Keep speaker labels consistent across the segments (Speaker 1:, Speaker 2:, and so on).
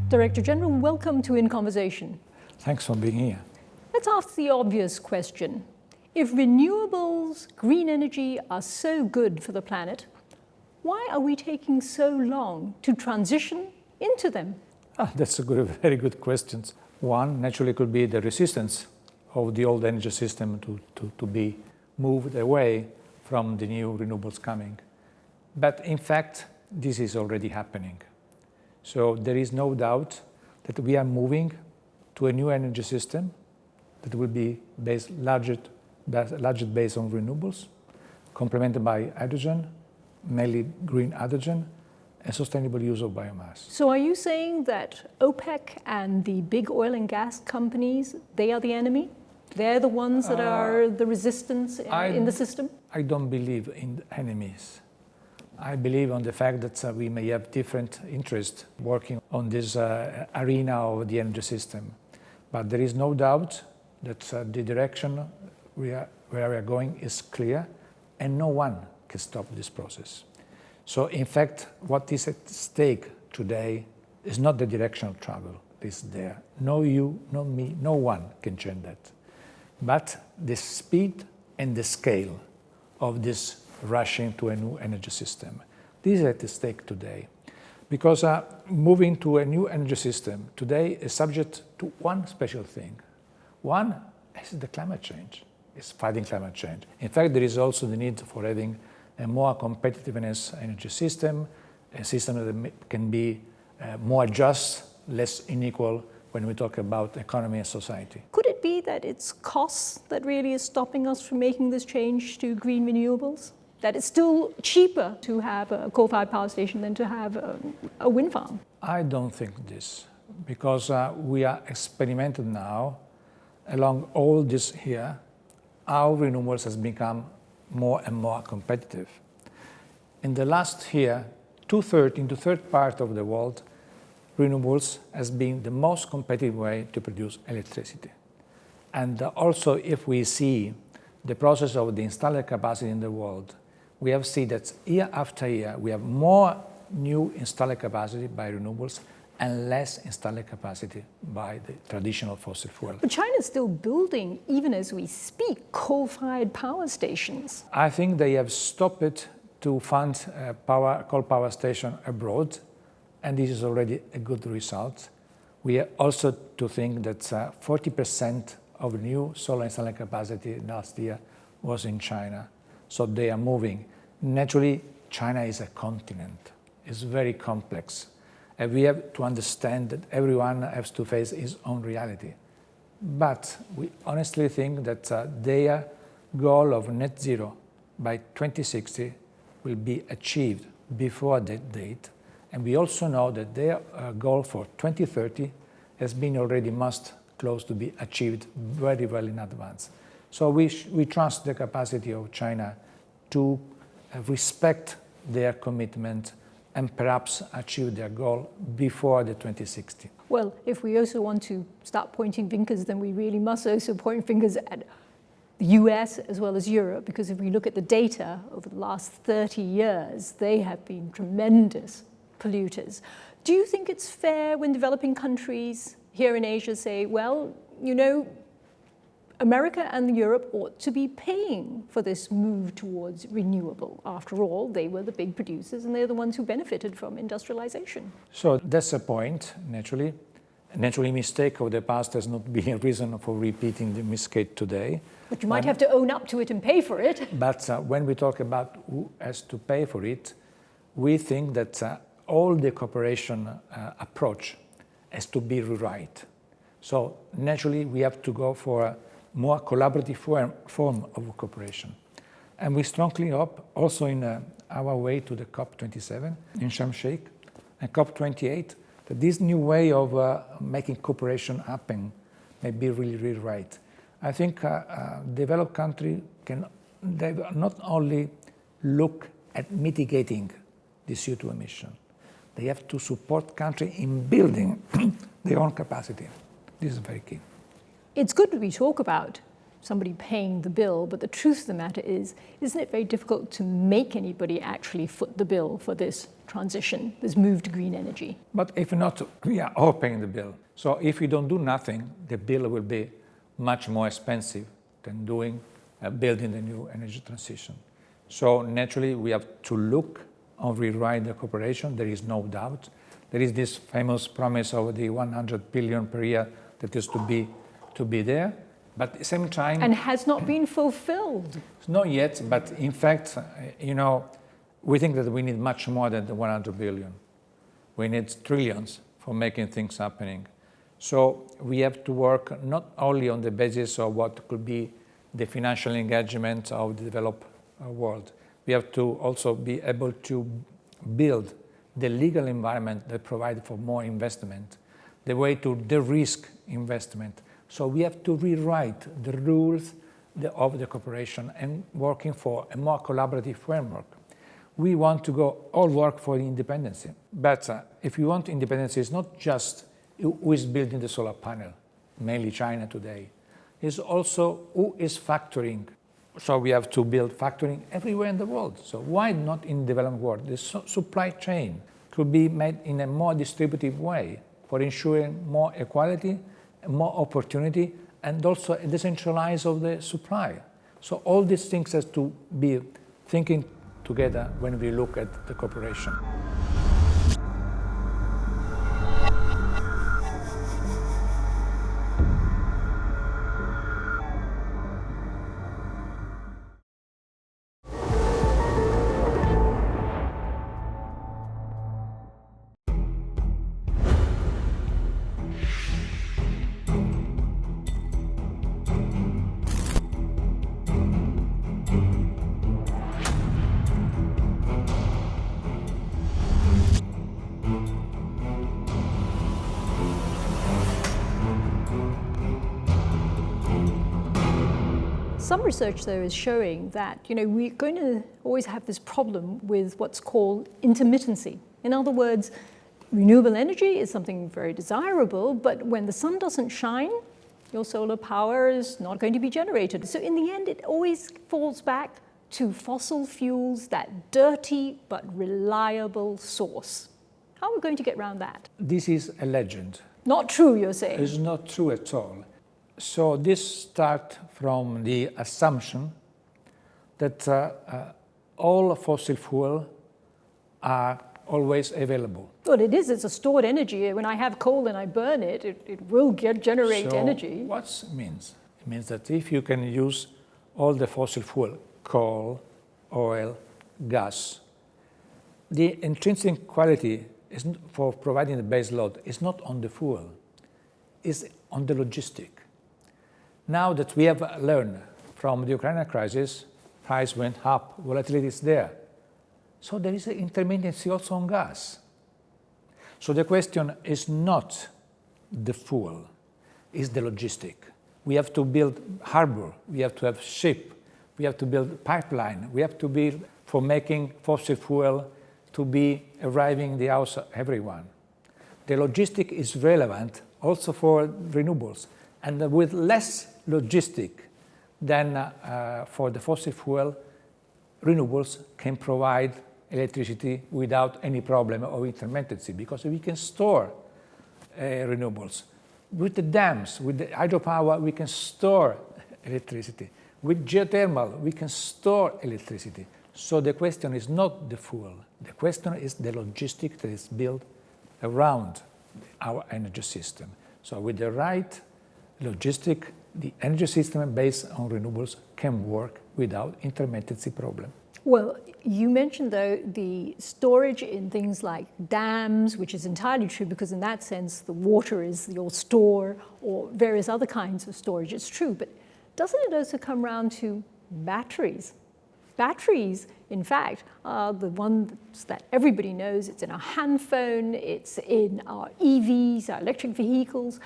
Speaker 1: Director General, welcome to In Conversation.
Speaker 2: Thanks for being here.
Speaker 1: Let's ask the obvious question. If renewables, green energy are so good for the planet, why are we taking so long to transition into them?
Speaker 2: That's very good question. One, naturally, could be the resistance of the old energy system to be moved away from the new renewables coming. But in fact, this is already happening. So there is no doubt that we are moving to a new energy system that will be largely based on renewables, complemented by hydrogen, mainly green hydrogen, and sustainable use of biomass.
Speaker 1: So are you saying that OPEC and the big oil and gas companies, they are the enemy? They're the ones that are the resistance in the system?
Speaker 2: I don't believe in enemies. I believe on the fact that we may have different interests working on this arena of the energy system. But there is no doubt that the direction where we are going is clear, and no one can stop this process. So in fact, what is at stake today is not the direction of travel. It's there. No you, no me, no one can change that. But the speed and the scale of this rushing to a new energy system. This is at stake today. Because moving to a new energy system today is subject to one special thing. One is the climate change. It's fighting climate change. In fact, there is also the need for having a more competitiveness energy system, a system that can be more just, less unequal when we talk about economy and society.
Speaker 1: Could it be that it's costs that really is stopping us from making this change to green renewables? That it's still cheaper to have a coal-fired power station than to have a wind farm?
Speaker 2: I don't think this, because we are experimenting now along all this here, how renewables has become more and more competitive. In the last year, in the third part of the world, renewables has been the most competitive way to produce electricity. And also, if we see the process of the installed capacity in the world, we have seen that year after year, we have more new installed capacity by renewables and less installed capacity by the traditional fossil fuel.
Speaker 1: But China is still building, even as we speak, coal-fired power stations.
Speaker 2: I think they have stopped to fund coal power station abroad, and this is already a good result. We are also to think that 40% of new solar installed capacity last year was in China. So they are moving. Naturally, China is a continent. It's very complex. And we have to understand that everyone has to face his own reality. But we honestly think that their goal of net zero by 2060 will be achieved before that date. And we also know that their goal for 2030 has been already close to be achieved very well in advance. So we trust the capacity of China to respect their commitment and perhaps achieve their goal before the 2060.
Speaker 1: Well, if we also want to start pointing fingers, then we really must also point fingers at the US as well as Europe, because if we look at the data over the last 30 years, they have been tremendous polluters. Do you think it's fair when developing countries here in Asia say, well, you know, America and Europe ought to be paying for this move towards renewable. After all, they were the big producers and they're the ones who benefited from industrialization.
Speaker 2: So that's a point, naturally. Naturally, mistake of the past has not been a reason for repeating the mistake today.
Speaker 1: But you might have to own up to it and pay for it.
Speaker 2: But when we talk about who has to pay for it, we think that all the cooperation approach has to be rewrite. So naturally, we have to go for a more collaborative form of cooperation. And we strongly hope also in our way to the COP27 in Sharm el-Sheikh and COP28 that this new way of making cooperation happen may be really, really right. I think developed countries can not only look at mitigating the CO2 emission, they have to support countries in building their own capacity. This is very key.
Speaker 1: It's good that we talk about somebody paying the bill, but the truth of the matter is, isn't it very difficult to make anybody actually foot the bill for this transition, this move to green energy?
Speaker 2: But if not, we are all paying the bill. So if we don't do nothing, the bill will be much more expensive than building the new energy transition. So naturally, we have to look and rewrite the cooperation. There is no doubt. There is this famous promise of the 100 billion per year that is to be there. But at the same time...
Speaker 1: And has not been fulfilled.
Speaker 2: Not yet, but in fact, we think that we need much more than the 100 billion. We need trillions for making things happening. So we have to work not only on the basis of what could be the financial engagement of the developed world. We have to also be able to build the legal environment that provides for more investment, the way to de-risk investment. So we have to rewrite the rules of the cooperation and working for a more collaborative framework. We want to all work for independence. But if you want independence, it's not just who is building the solar panel, mainly China today. It's also who is factoring. So we have to build factoring everywhere in the world. So why not in the developed world? The supply chain could be made in a more distributive way for ensuring more equality, more opportunity, and also a decentralization of the supply. So all these things have to be thinking together when we look at the cooperation.
Speaker 1: Some research, though, is showing that we're going to always have this problem with what's called intermittency. In other words, renewable energy is something very desirable, but when the sun doesn't shine, your solar power is not going to be generated. So in the end, it always falls back to fossil fuels, that dirty but reliable source. How are we going to get around that?
Speaker 2: This is a legend.
Speaker 1: Not true, you're saying?
Speaker 2: It's not true at all. So this starts from the assumption that all fossil fuels are always available.
Speaker 1: Well, it is. It's a stored energy. When I have coal and I burn it, it will generate energy.
Speaker 2: So what it means? It means that if you can use all the fossil fuel, coal, oil, gas, the intrinsic quality is for providing the base load is not on the fuel, it's on the logistic. Now that we have learned from the Ukraine crisis, price went up, volatility is there. So there is an intermittency also on gas. So the question is not the fuel, it's the logistic. We have to build harbor, we have to have ship, we have to build pipeline, we have to build for making fossil fuel to be arriving in the house of everyone. The logistic is relevant also for renewables, and with less logistic than for the fossil fuel, renewables can provide electricity without any problem of intermittency, because we can store renewables. With the dams, with the hydropower, we can store electricity. With geothermal, we can store electricity. So the question is not the fuel. The question is the logistic that is built around our energy system. So with the right logistic, the energy system based on renewables can work without intermittency problem.
Speaker 1: Well, you mentioned, though, the storage in things like dams, which is entirely true, because in that sense, the water is your store, or various other kinds of storage. It's true, but doesn't it also come around to batteries? Batteries, in fact, are the ones that everybody knows. It's in our handphone, it's in our EVs, our electric vehicles.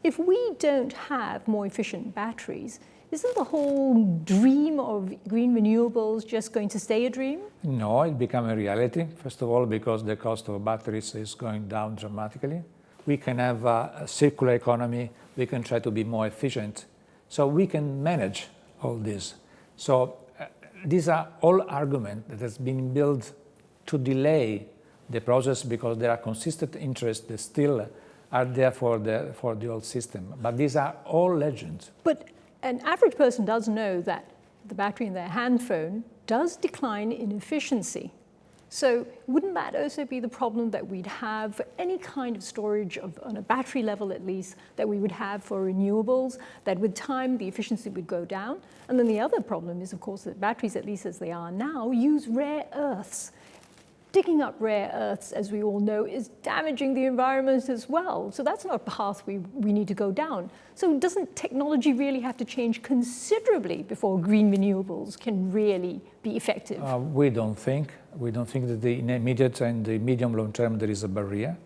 Speaker 1: If we don't have more efficient batteries, isn't the whole dream of green renewables just going to stay a dream?
Speaker 2: No, it becomes a reality. First of all, because the cost of batteries is going down dramatically. We can have a circular economy. We can try to be more efficient So we can manage all this. So these are all arguments that has been built to delay the process because there are consistent interests that still are there for the old system. But these are all legends.
Speaker 1: But an average person does know that the battery in their handphone does decline in efficiency. So wouldn't that also be the problem that we'd have for any kind of storage on a battery level at least that we would have for renewables, that with time the efficiency would go down? And then the other problem is, of course, that batteries, at least as they are now, use rare earths. Digging up rare earths, as we all know, is damaging the environment as well. So that's not a path we need to go down. So doesn't technology really have to change considerably before green renewables can really be effective?
Speaker 2: We don't think. We don't think that in the immediate and the medium long term there is a barrier.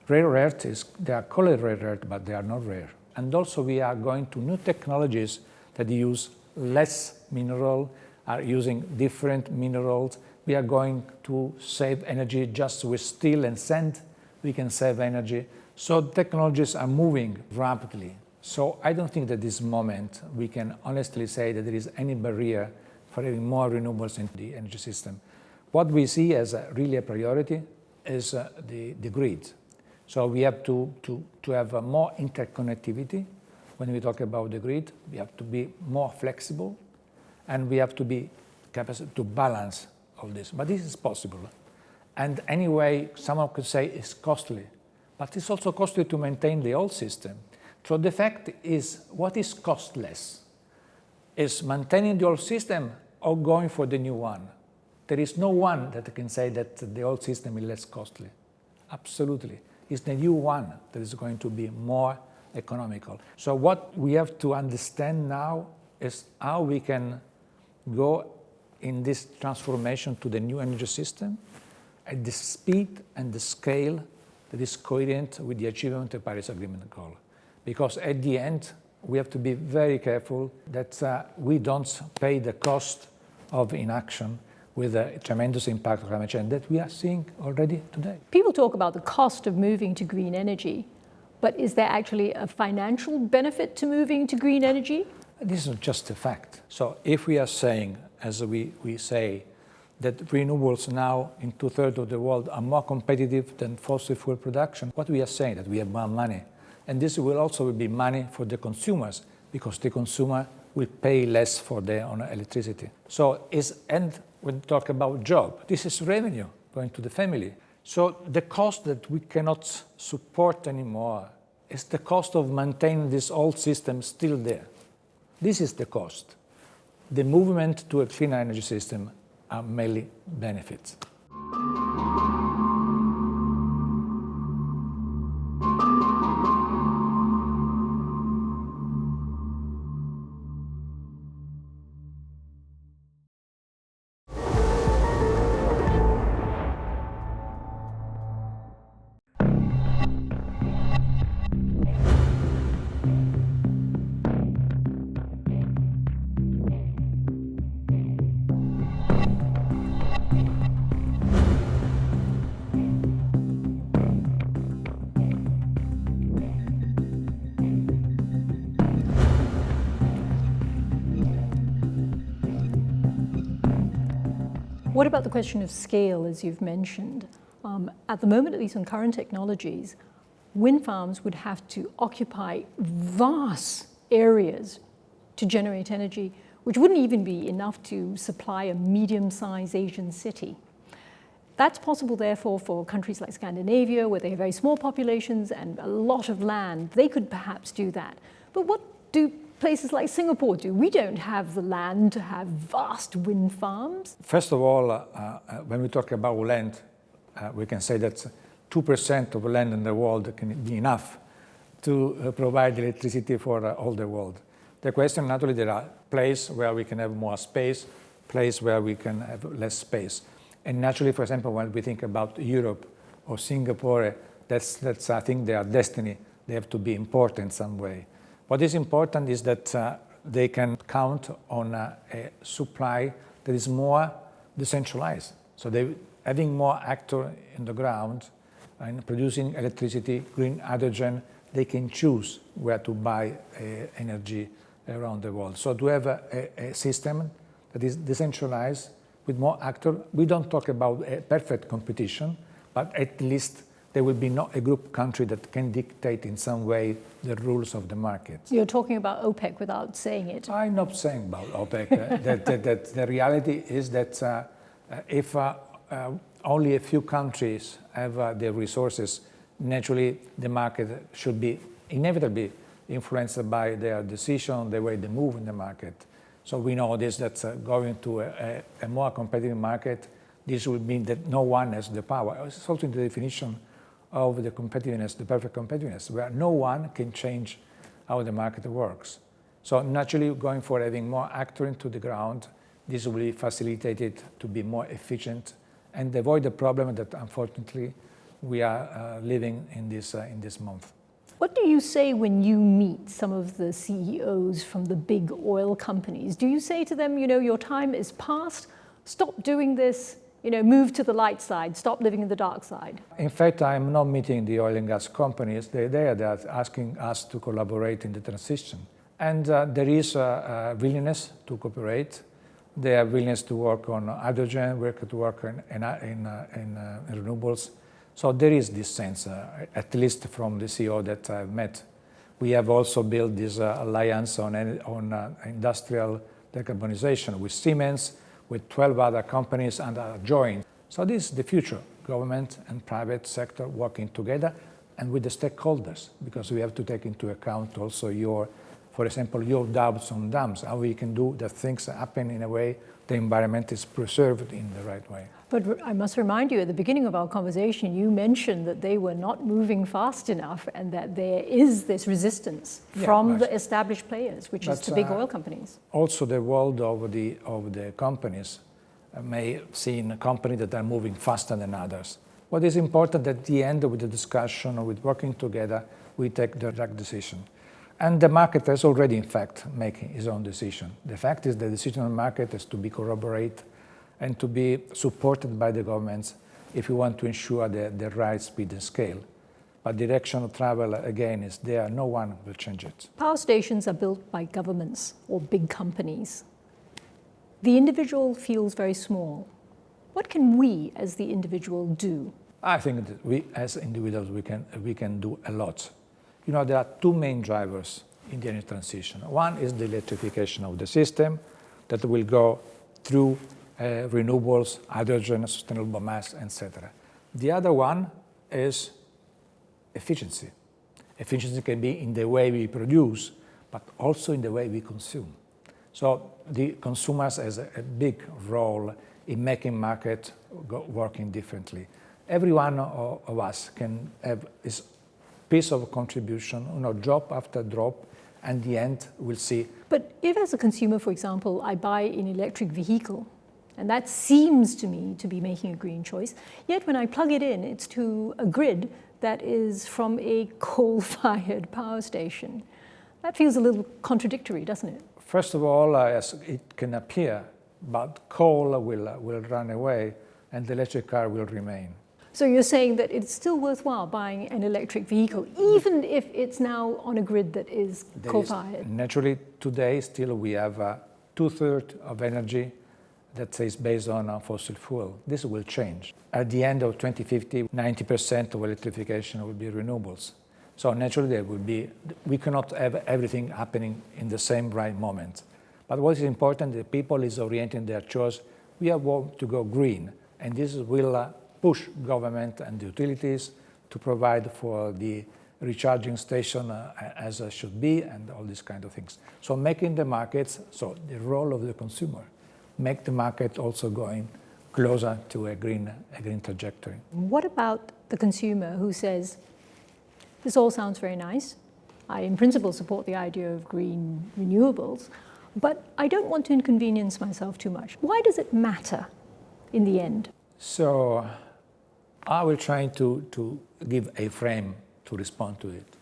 Speaker 2: Rare earth they are called rare earth, but they are not rare. And also we are going to new technologies that use less mineral, are using different minerals. We are going to save energy just with steel and sand. We can save energy. So technologies are moving rapidly. So I don't think that this moment we can honestly say that there is any barrier for having more renewables in the energy system. What we see as really a priority is the grid. So we have to have more interconnectivity. When we talk about the grid, we have to be more flexible, and we have to be capable to balance all this. But this is possible. And anyway, someone could say it's costly, but it's also costly to maintain the old system. So the fact is, what is costless? Is maintaining the old system or going for the new one? There is no one that can say that the old system is less costly. Absolutely. It's the new one that is going to be more economical. So what we have to understand now is how we can go in this transformation to the new energy system at the speed and the scale that is coherent with the achievement of the Paris Agreement goal. Because at the end, we have to be very careful that we don't pay the cost of inaction with a tremendous impact on climate change that we are seeing already today.
Speaker 1: People talk about the cost of moving to green energy, but is there actually a financial benefit to moving to green energy?
Speaker 2: This is just a fact. So if we are saying, as we say, that renewables now in 2/3 of the world are more competitive than fossil fuel production, what we are saying that we have more money. And this will also be money for the consumers, because the consumer will pay less for their own electricity. So and when we talk about job, this is revenue going to the family. So the cost that we cannot support anymore is the cost of maintaining this old system still there. This is the cost. The movement to a cleaner energy system are mainly benefits.
Speaker 1: What about the question of scale, as you've mentioned? At the moment, at least on current technologies, wind farms would have to occupy vast areas to generate energy, which wouldn't even be enough to supply a medium-sized Asian city. That's possible, therefore, for countries like Scandinavia, where they have very small populations and a lot of land. They could perhaps do that. But what do places like Singapore do? We don't have the land to have vast wind farms.
Speaker 2: First of all, when we talk about land, we can say that 2% of land in the world can be enough to provide electricity for all the world. The question, naturally, there are places where we can have more space, places where we can have less space. And naturally, for example, when we think about Europe or Singapore, that's I think their destiny. They have to be important in some way. What is important is that they can count on a supply that is more decentralized. So they having more actors in the ground and producing electricity, green hydrogen, they can choose where to buy energy around the world. So to have a system that is decentralized with more actors, we don't talk about a perfect competition, but at least there will be not a group country that can dictate in some way the rules of the market.
Speaker 1: You're talking about OPEC without saying it.
Speaker 2: I'm not saying about OPEC. that the reality is that if only a few countries have the resources, naturally the market should be inevitably influenced by their decision, the way they move in the market. So we know this, that going to a more competitive market, this will mean that no one has the power. It's also in the definition of the competitiveness, the perfect competitiveness, where no one can change how the market works. So naturally, going for having more actors into the ground, this will be facilitated to be more efficient and avoid the problem that unfortunately we are living in this month.
Speaker 1: What do you say when you meet some of the CEOs from the big oil companies? Do you say to them, your time is past, stop doing this, move to the light side, stop living in the dark side?
Speaker 2: In fact, I'm not meeting the oil and gas companies. They're asking us to collaborate in the transition. And there is a willingness to cooperate. They have willingness to work on hydrogen, to work in renewables. So there is this sense, at least from the CEO that I've met. We have also built this alliance on industrial decarbonization with Siemens, with 12 other companies, and are joined. So this is the future, government and private sector working together and with the stakeholders, because we have to take into account also for example, your doubts on dams, how we can do that things happen in a way the environment is preserved in the right way.
Speaker 1: But I must remind you, at the beginning of our conversation, you mentioned that they were not moving fast enough and that there is this resistance from the established players, which is the big oil companies.
Speaker 2: Also, the world of the companies may see in a company that are moving faster than others. What is important at the end with the discussion or with working together, we take the right decision. And the market has already, in fact, making its own decision. The fact is the decision on the market has to be corroborated and to be supported by the governments if we want to ensure the right speed and scale. But direction of travel, again, is there. No one will change it.
Speaker 1: Power stations are built by governments or big companies. The individual feels very small. What can we, as the individual, do?
Speaker 2: I think that we, as individuals, we can do a lot. There are two main drivers in the energy transition. One is the electrification of the system that will go through renewables, hydrogen, sustainable mass, etc. The other one is efficiency. Efficiency can be in the way we produce, but also in the way we consume. So the consumers has a big role in making market working differently. Every one of us can have his piece of contribution, drop after drop, and the end we'll see.
Speaker 1: But if as a consumer, for example, I buy an electric vehicle, and that seems to me to be making a green choice, yet when I plug it in, it's to a grid that is from a coal-fired power station. That feels a little contradictory, doesn't it?
Speaker 2: First of all, as it can appear, but coal will run away and the electric car will remain.
Speaker 1: So you're saying that it's still worthwhile buying an electric vehicle, even if it's now on a grid that is coal-fired?
Speaker 2: Naturally, today still we have 2/3 of energy that is based on fossil fuel. This will change. At the end of 2050, 90% of electrification will be renewables. So naturally, we cannot have everything happening in the same right moment. But what is important, the people is orienting their choice. We want to go green, and this will push government and the utilities to provide for the recharging station as it should be, and all these kind of things. So making the markets, so the role of the consumer, make the market also going closer to a green trajectory.
Speaker 1: What about the consumer who says, this all sounds very nice. I, in principle, support the idea of green renewables, but I don't want to inconvenience myself too much. Why does it matter in the end?
Speaker 2: So I will try to give a frame to respond to it.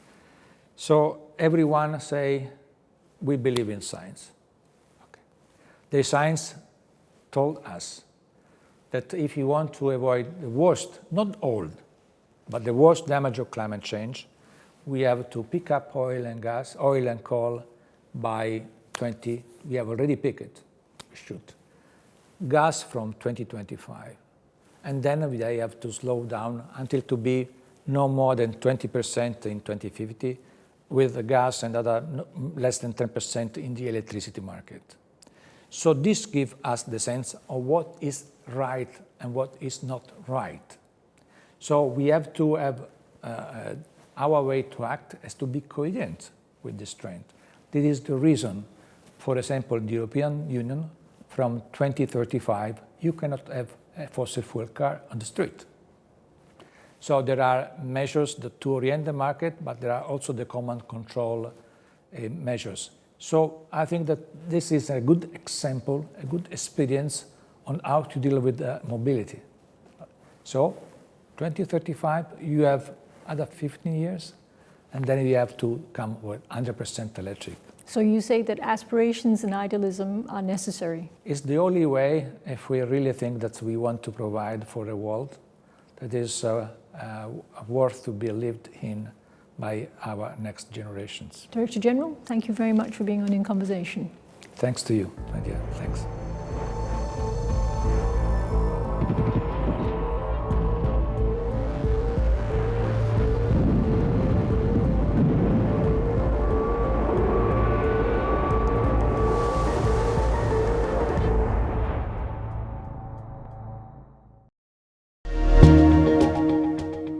Speaker 2: So everyone say, we believe in science. Okay. The science told us that if you want to avoid the worst, not all, but the worst damage of climate change, we have to pick up oil and gas, oil and coal by we have already picked it, shoot. Gas from 2025. And then we have to slow down until to be no more than 20% in 2050 with the gas and other less than 10% in the electricity market. So this gives us the sense of what is right and what is not right. So we have to have our way to act has to be coherent with this trend. This is the reason, for example, the European Union, from 2035, you cannot have a fossil fuel car on the street. So there are measures to orient the market, but there are also the common control measures. So I think that this is a good example, a good experience on how to deal with mobility. So 2035, you have other 15 years, and then you have to come with 100% electric.
Speaker 1: So you say that aspirations and idealism are necessary?
Speaker 2: It's the only way if we really think that we want to provide for a world that is worth to be lived in by our next generations.
Speaker 1: Director General, thank you very much for being on In Conversation.
Speaker 2: Thanks to you, my dear. Thanks.